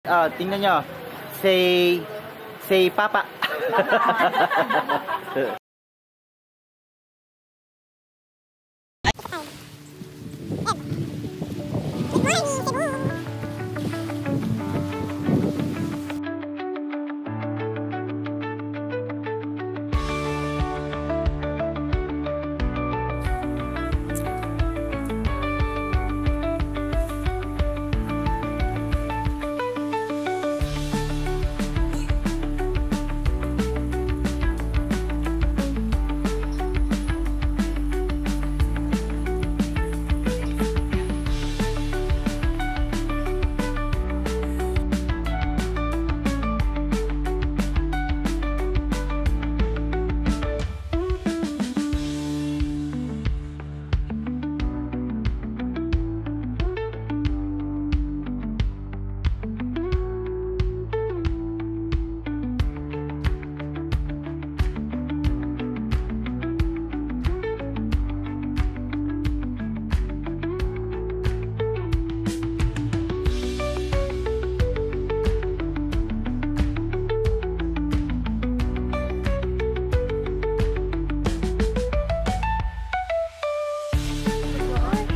Tingnan nyo. Say Papa.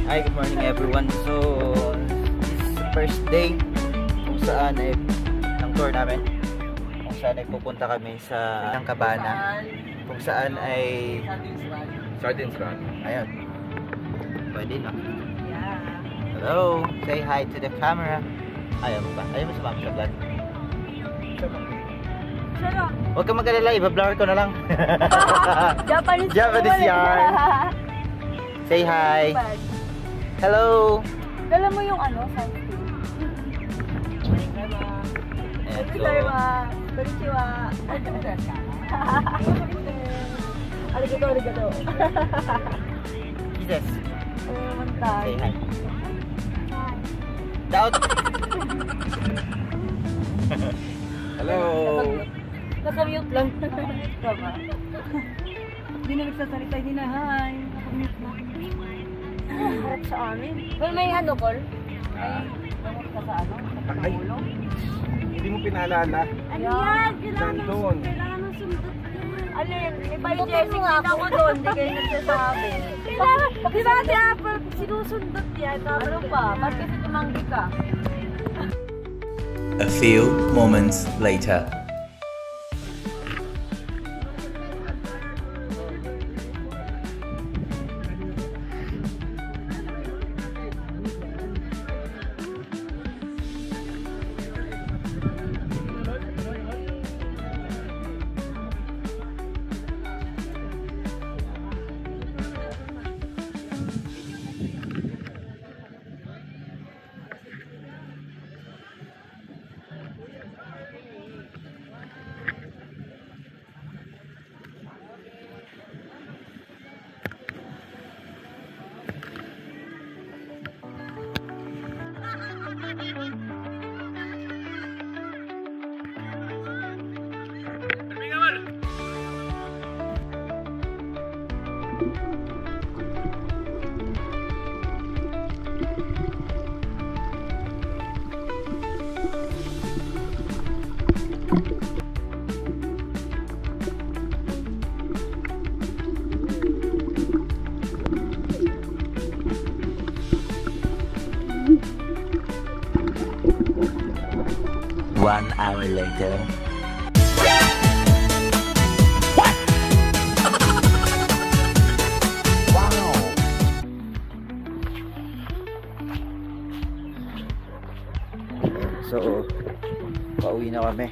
Hi, good morning everyone. So, this is the first day kung saan ay ang tour namin. Kung saan ay pupunta kami sa Cabana. Kung saan ay Sardines Run. Ayun. Pwede no? Hello. Say hi to the camera. Ayaw mo ba? Ayaw mo sumama sa vlog? Huwag kang mag-alala. Iba-blur ko na lang. Japanese yarn. Say hi. Hello! Dala mo yung ano, sunscreen. Konnichiwa. Arigato, arigato. Jesus. Mantay. Say hi. Ciao! Hello! Naka-mute lang. Tama. Hindi na nagsasalita, hindi na hi. Naka-mute lang. Harap sa amin. Well, may ano, Col? May bangot ka sa ano? Sa Pangulo? Hindi mo pinaalala. Ano yan? Kailangan ng sundot. Alin? Iba yung Jessie, kita ko doon. Hindi kayo nagsasabi. Di ba, Ate Apple? Sinusundot yan. Ano pa? Ba't kasi tumanggi ka? A few moments later. One hour later. So, pauwi na kami.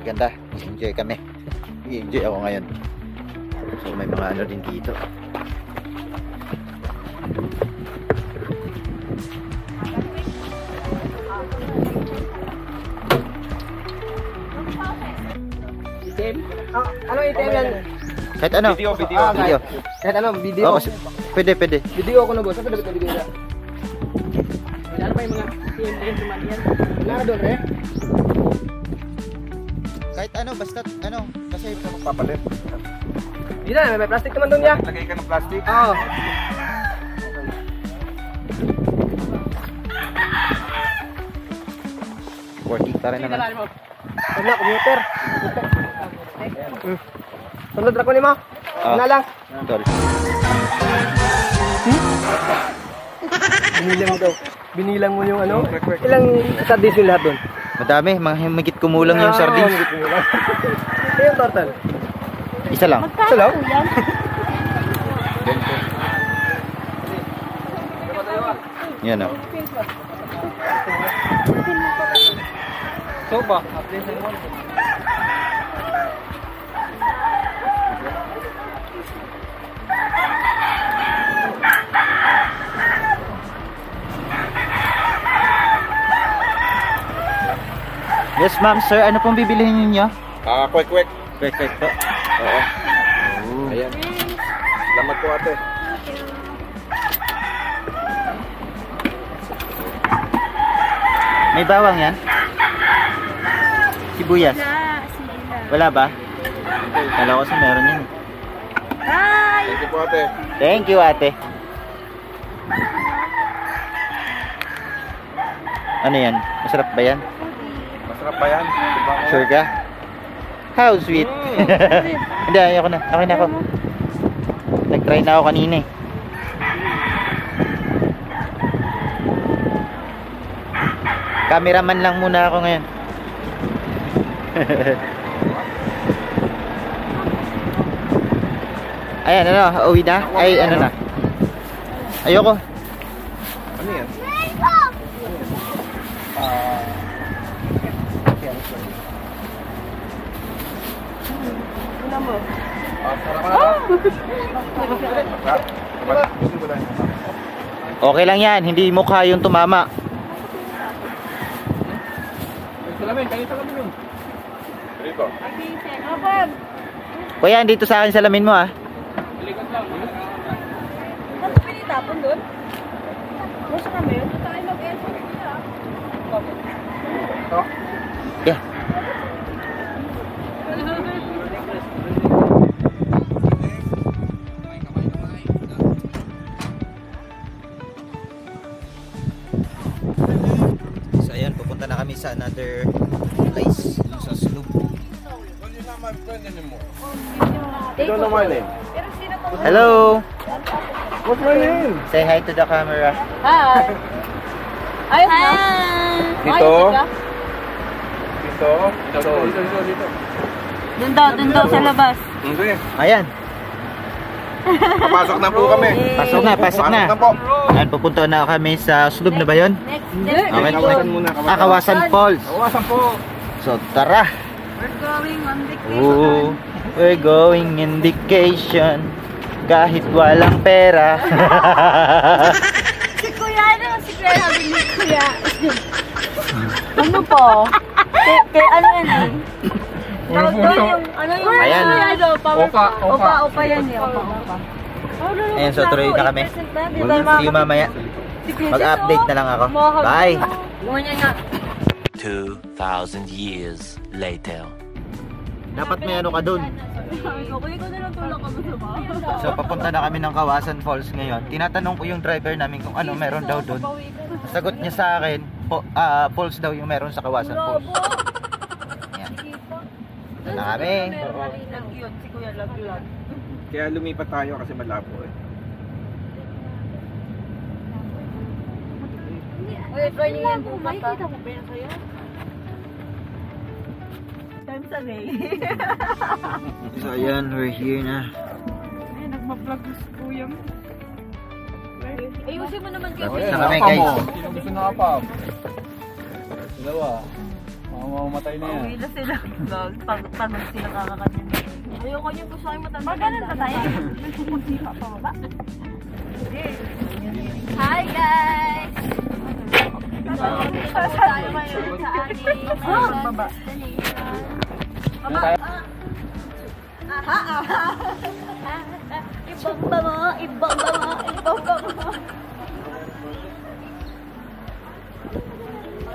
Ganda, enjoy kami. Enjoy ako ngayon. So, may mga ano din dito. Item? Ano item yan? Kahit ano? Video. Kahit ano, video? Oo, pwede. Video ako na boss. Saan dapat video na? Ano pa yung mga TNT yan? Wala doon eh? Kahit ano, basta ano, kasi Papalit. Hindi na, may plastic naman doon ya. Lagay ka ng plastic. Oo. Working pa rin naman. Wala, commuter. Sunod na ko ni mo. Ano lang? Tol. Binilang mo daw. Binilang mo yung ano? Ilang sardines yung lahat doon? Madami, mga himigit kumulang yung sardines. Ito yung total. Isa lang. Ito lang? Yan o. So ba? Yes ma'am, sir. Ano pong bibilihin niyo? Quick. Perfect po. Oo. Ayan. Salamat po ate. May bawang yan? Sibuyas? Wala ba? Kala ko sa meron yan. Thank you po ate. Thank you ate. Ano yan? Masarap ba yan? Masarap ba yan? Sure ka? How sweet. Hindi, ayoko na. Okay na ako. Nag-try na ako kanina eh. Cameraman lang muna ako ngayon. Ayan, ano? Uwi na? Ay, ano na? Ayoko. Ano yan? Okay lang yan. Hindi mukha yung tumama. Salamin, kayo salamin yun. Dito. Kuya, dito sa akin salamin mo ah. Ano pinitapon doon? Gusto kami, ito tayo mag-effort nila. Yeah. So ayan, pupunta na kami sa another place, yung sa Sloop. You don't know my name. Pero sino tong... Hello! What's my name? Say hi to the camera. Hi! Ayos na? Dito. Ayos ka? Dito. Doon daw sa labas. Hindi. Ayan, Papasok na po kami. pasok na. Pasok na po. Ayan, pupunta na kami sa Sloop na ba yun? Next. Okay, Kawasan muna. Kawasan Falls. Kawasan po. So tara! We're going on vacation. Ooh, we're going in vacation kahit walang pera. Si Kuya, si Kuya sabi ni Kuya. Ano po? Kaya ano yan eh? Tawag doon yung, ano yung, Ayan. Opa yan eh, opa. Ayan, so tuloy na kami. See you mamaya. Mag-update na lang ako. Bye! Gumanyan nga. 2,000 years later. Dapat may ano ka dun. Kuya ko na lang tulak ka mo sa bahay. So papunta na kami ng Kawasan Falls ngayon. Tinatanong ko yung driver namin kung ano meron daw dun. Sagot niya sa akin, falls daw yung meron sa Kawasan Falls. Ayan. Ito na kami. Lag yun, si Kuya lag. Kaya lumipat tayo kasi malabo eh. Uy, try niyo yan bukas ha. Makikita mo ba yan kayo? Times a day. So ayan, we're here na. Ay, nagma-vlog si Kuya mo. Ayusin mo naman kayo. Tapos na kami guys. Sino gusto na kapam? Dalawa. Mamamatay na yan. Uwi na sila. Pagod sila kakakanin. Ayoko niyo gusto kayo matanda. Magalan ba tayo? Nagpupunta pa ba? Hi guys! Tayo ngayon sa aming baba. Ibang mo.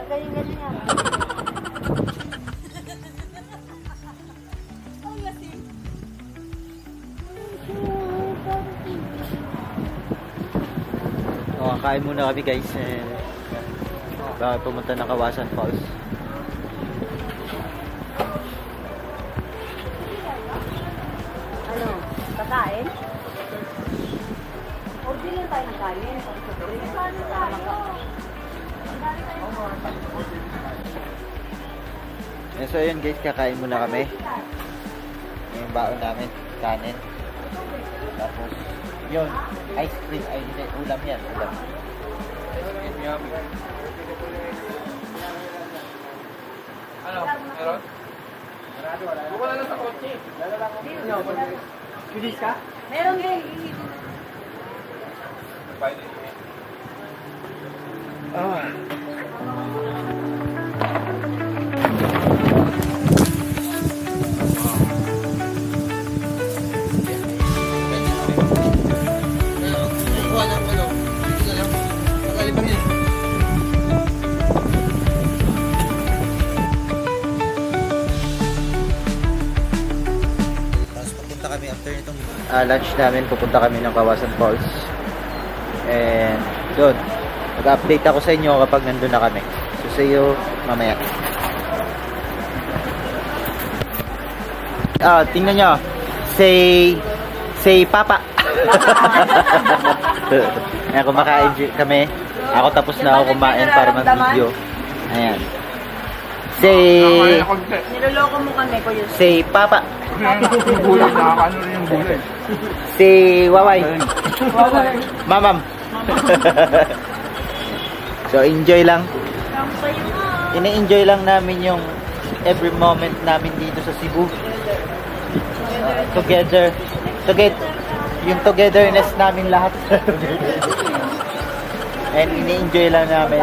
Galing-galing nga. Kain muna kami guys. Bago pumunta ng Kawasan Falls. So yun guys, kakain muna kami. Yung baon namin, kanin. Tapos yun, ice cream, ay hindi, ulam yan, ulam. Ano? Meron? Buka na lang sa kotse. Bilis ka? Meron nga kami after nitong lunch namin, pupunta kami ng Kawasan Falls. And doon, mag-update ako sa inyo kapag nandun na kami. So see you mamaya. Tingnan nyo. Say Papa. Ayan, kumakain kami. Ako tapos na ako kumain para mag-video. Ayan. niloloko mo kami, Kuya. Say Papa. Bulay, nakakano rin yung bulay. Si Waway. Mamam. So enjoy lang. Ini-enjoy lang namin yung every moment namin dito sa Cebu. Together. Yung togetherness namin lahat. And ini-enjoy lang namin.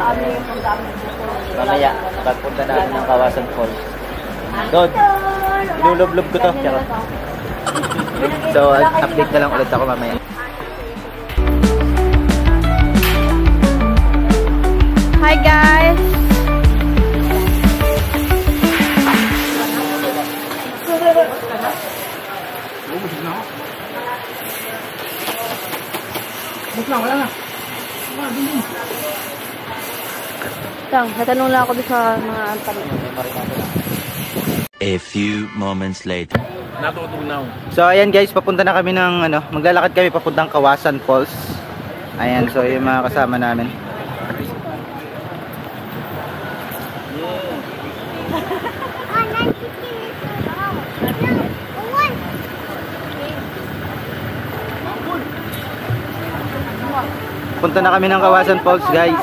Mamaya, pagpunta natin ng Kawasan Falls. Doon, ilulublob ko to. So, update na lang ulit ako mamaya. Hi guys! Natanong lang ako doon sa mga antan. A few moments later. Natutunaw. So, ayan guys, papunta na kami ng maglalakad kami papuntang Kawasan Falls. Ayan, so yung mga kasama namin. Punta na kami ng Kawasan Falls, guys.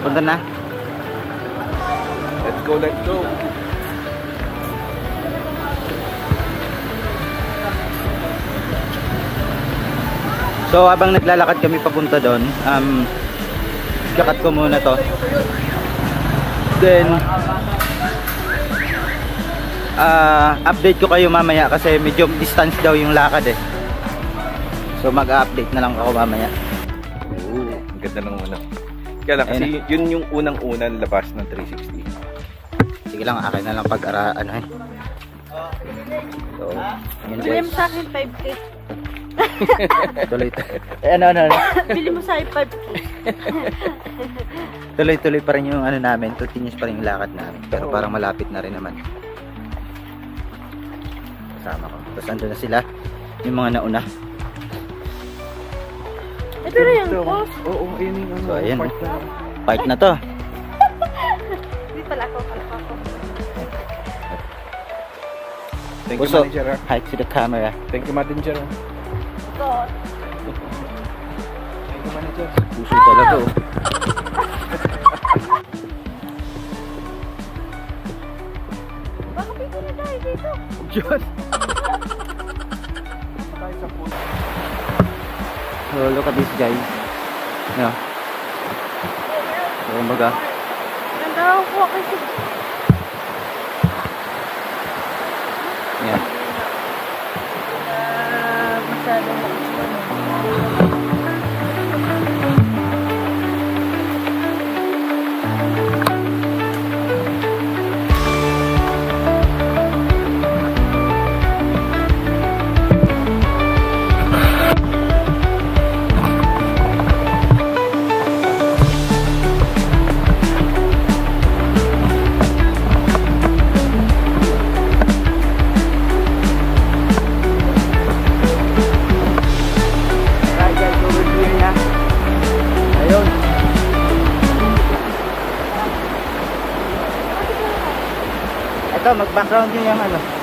Punta na. Let's go, let's go. So, habang naglalakad kami papunta doon, kakat ko muna to. Then, update ko kayo mamaya kasi medyo distance daw yung lakad eh. So, mag-update na lang ako mamaya. Oo, ang ganda ng una. Kaya lang, kasi yun yung unang-unang labas ng 360. Sige lang, akin na lang pag-ano eh. So, yun Bili guys. mo sa akin 5K. Tuloy. Ano. Bili mo sa akin 5K. Tuloy-tuloy pa rin yung ano namin. Continuous pa rin yung lakad namin. Pero parang malapit na rin naman. Kasama ko. Tapos andun na sila. Yung mga nauna. Ito na yung post. Oo, ayun yung So, ayan. Part na to. Hindi pala ako. Thank you, Puso, manager. hi to the camera. Thank you, manager. God. Thank you, manager. Puso talaga oh. Baka pito na tayo dito. Diyos! So, look at this guys. Yeah. So, kumbaga. Ganda ako po kasi. Yeah. Masyadong Ito, mag-background nyo yung ano.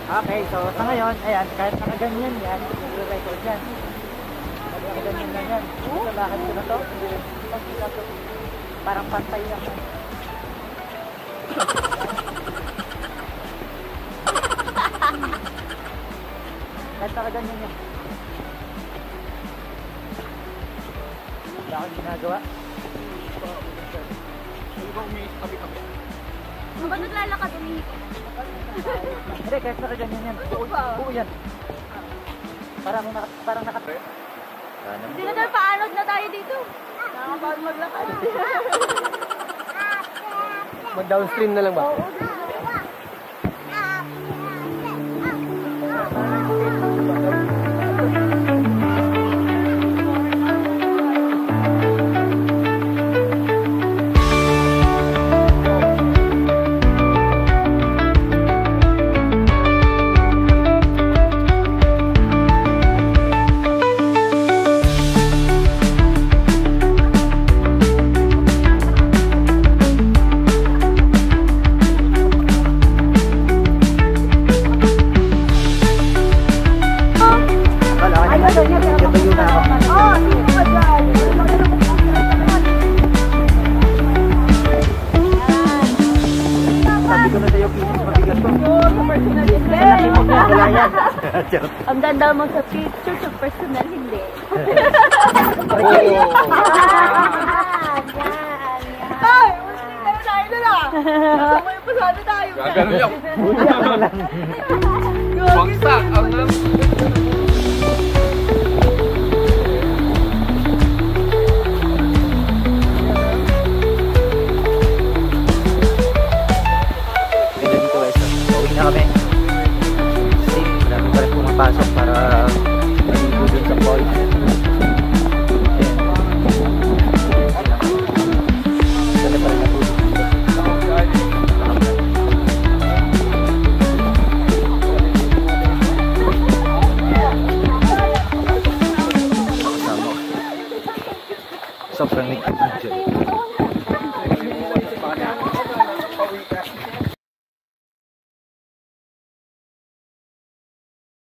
Okay, so sa ngayon, ayan, kahit nakaganyan yan, i-record yan. Nakaganyan na yan. Sa lakad ko na to, parang pantay lang. Kahit nakaganyan yan. Wala akong ginagawa. Ba't naglalakad umiikot? Hindi, kahit nakaganyan yan. Buo yan. Parang naka... Hindi na tayo paanod na tayo dito. Nakakapaan maglakad. Mag-downstream na lang ba? Ang ganda mo sa picture, sa personal hindi. Ay! Ano tayo na lang? May pasado tayo. Gagano yan. Wangsak. Ang lang. Ganda dito guys. Uwi na kami.